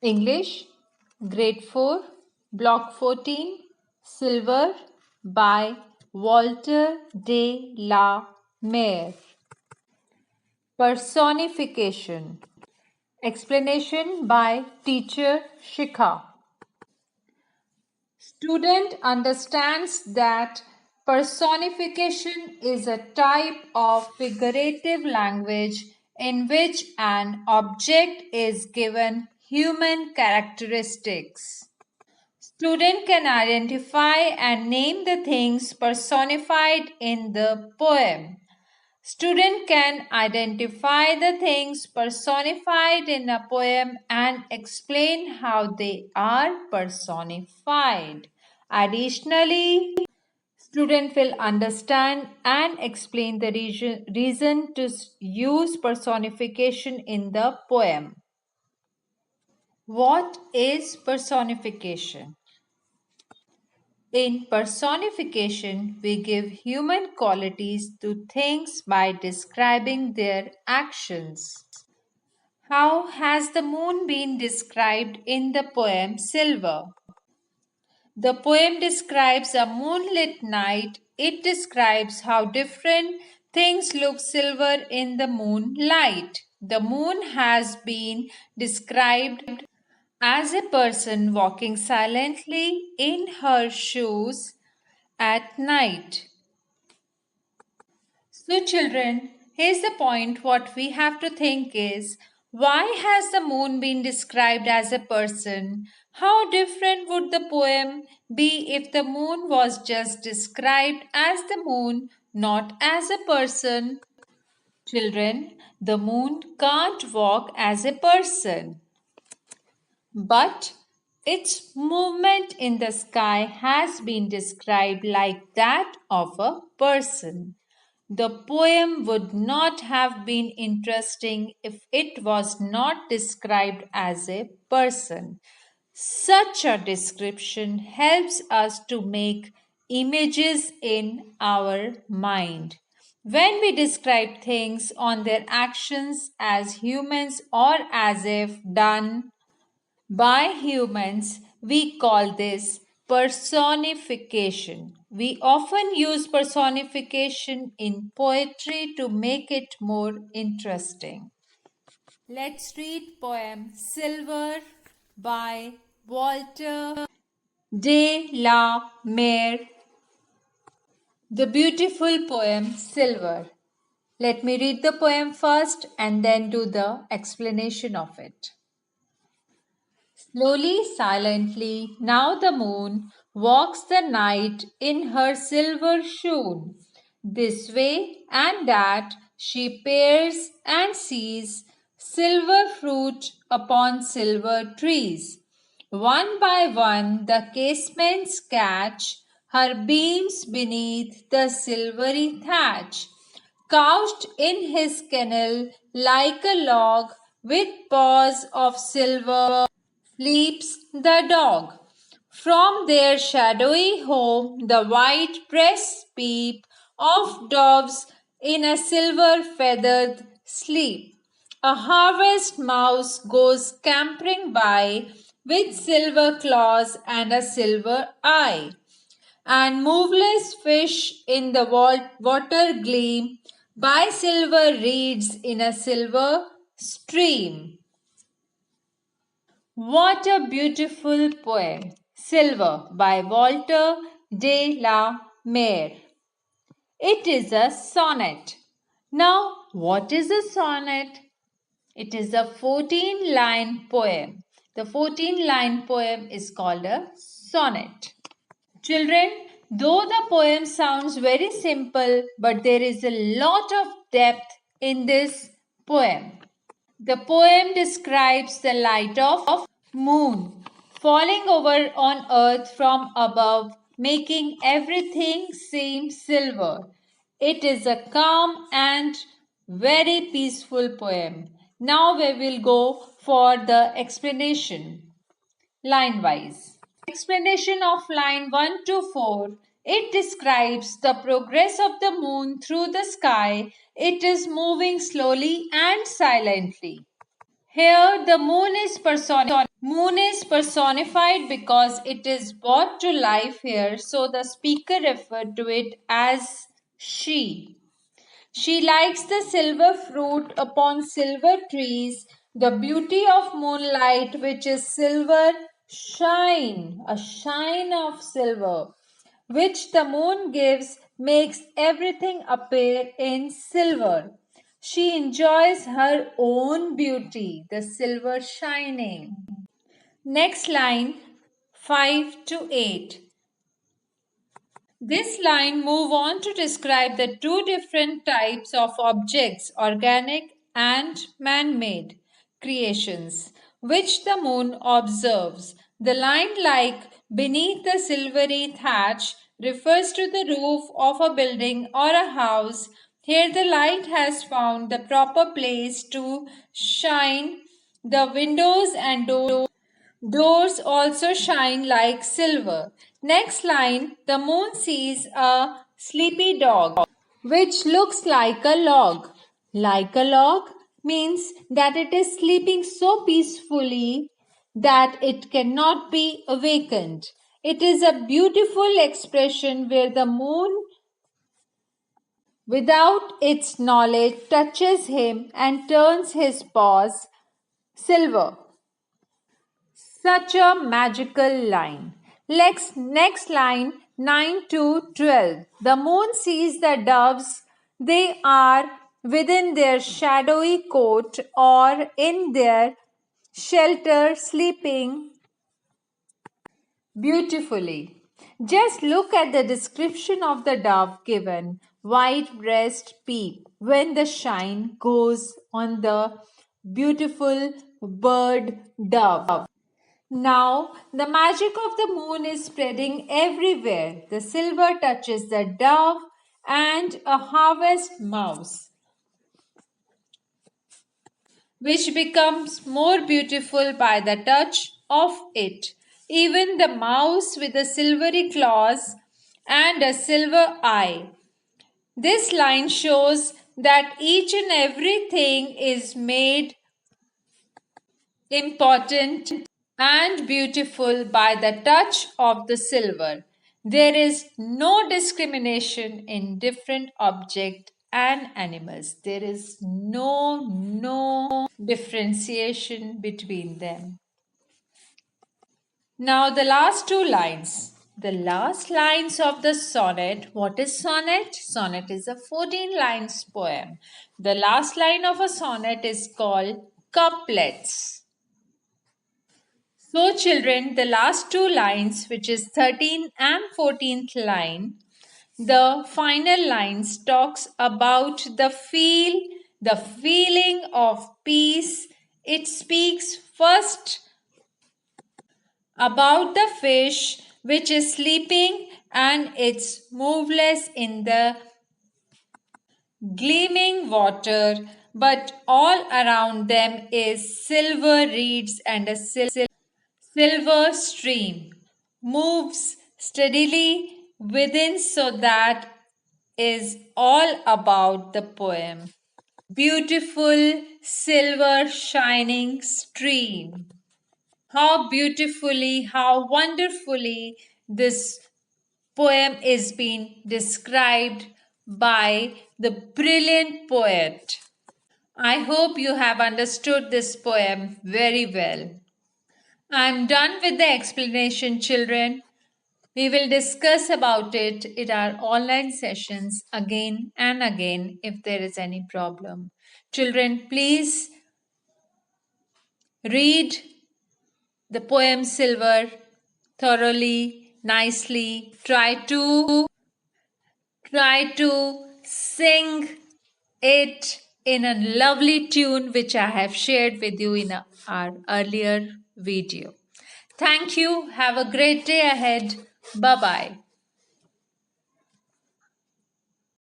English, Grade 4, Block 14, Silver by Walter de la Mare. Personification. Explanation by Teacher Shikha. Student understands that personification is a type of figurative language in which an object is given human characteristics. Student can identify and name the things personified in the poem. Student can identify the things personified in a poem and explain how they are personified. Additionally, student will understand and explain the reason to use personification in the poem. What is personification? In personification, we give human qualities to things by describing their actions. How has the moon been described in the poem Silver? The poem describes a moonlit night. It describes how different things look silver in the moonlight. The moon has been described as a person walking silently in her shoes at night. So, children, here's the point. What we have to think is, why has the moon been described as a person? How different would the poem be if the moon was just described as the moon, not as a person? Children, the moon can't walk as a person. But its movement in the sky has been described like that of a person. The poem would not have been interesting if it was not described as a person. Such a description helps us to make images in our mind. When we describe things on their actions as humans or as if done by humans, we call this personification. We often use personification in poetry to make it more interesting. Let's read poem Silver by Walter de la Mare. The beautiful poem Silver. Let me read the poem first and then do the explanation of it. Slowly, silently, now the moon walks the night in her silver shoon. This way and that she peers and sees silver fruit upon silver trees. One by one the casements catch her beams beneath the silvery thatch. Couched in his kennel like a log with paws of silver sleeps the dog. From their shadowy home, the white breasts peep of doves in a silver feathered sleep. A harvest mouse goes scampering by with silver claws and a silver eye, and moveless fish in the water gleam by silver reeds in a silver stream. What a beautiful poem! Silver by Walter de la Mare. It is a sonnet. Now, what is a sonnet? It is a 14-line poem. The 14-line poem is called a sonnet. Children, though the poem sounds very simple, but there is a lot of depth in this poem. The poem describes the light of moon falling over on earth from above, making everything seem silver. It is a calm and very peaceful poem. Now we will go for the explanation line wise. Explanation of line 1 to 4. It describes the progress of the moon through the sky. It is moving slowly and silently. Here, the moon is personified because it is brought to life here, so the speaker referred to it as she. She likes the silver fruit upon silver trees, the beauty of moonlight, which is silver shine, a shine of silver, which the moon gives, makes everything appear in silver. She enjoys her own beauty, the silver shining. Next line 5 to 8. This line move on to describe the two different types of objects, organic and man-made creations, which the moon observes. The line like beneath the silvery thatch refers to the roof of a building or a house. Here the light has found the proper place to shine. The windows and doors also shine like silver. Next line, the moon sees a sleepy dog, which looks like a log. Like a log means that it is sleeping so peacefully that it cannot be awakened. It is a beautiful expression where the moon, without its knowledge, touches him and turns his paws silver. Such a magical line. Next line 9 to 12. The moon sees the doves. They are within their shadowy coat or in their shelter sleeping beautifully. Just look at the description of the dove given. White breast peep when the shine goes on the beautiful bird dove. Now, the magic of the moon is spreading everywhere. The silver touches the dove and a harvest mouse, which becomes more beautiful by the touch of it. Even the mouse with the silvery claws and a silver eye. This line shows that each and everything is made important and beautiful by the touch of the silver. There is no discrimination in different objects and animals. There is no differentiation between them. Now the last two lines. The last lines of the sonnet. What is sonnet? Sonnet is a 14 lines poem. The last line of a sonnet is called couplets. So, children, the last two lines, which is 13th and 14th line, the final lines talks about the feeling of peace. It speaks first about the fish which is sleeping and it's moveless in the gleaming water, but all around them is silver reeds and a silver stream moves steadily within, so that is all about the poem. Beautiful silver shining stream. How beautifully, how wonderfully this poem is being described by the brilliant poet. I hope you have understood this poem very well. I'm done with the explanation, children. We will discuss about it in our online sessions again and again if there is any problem. Children, please read the poem Silver thoroughly, nicely. Try to sing it in a lovely tune which I have shared with you in our earlier video. Thank you. Have a great day ahead. Bye bye.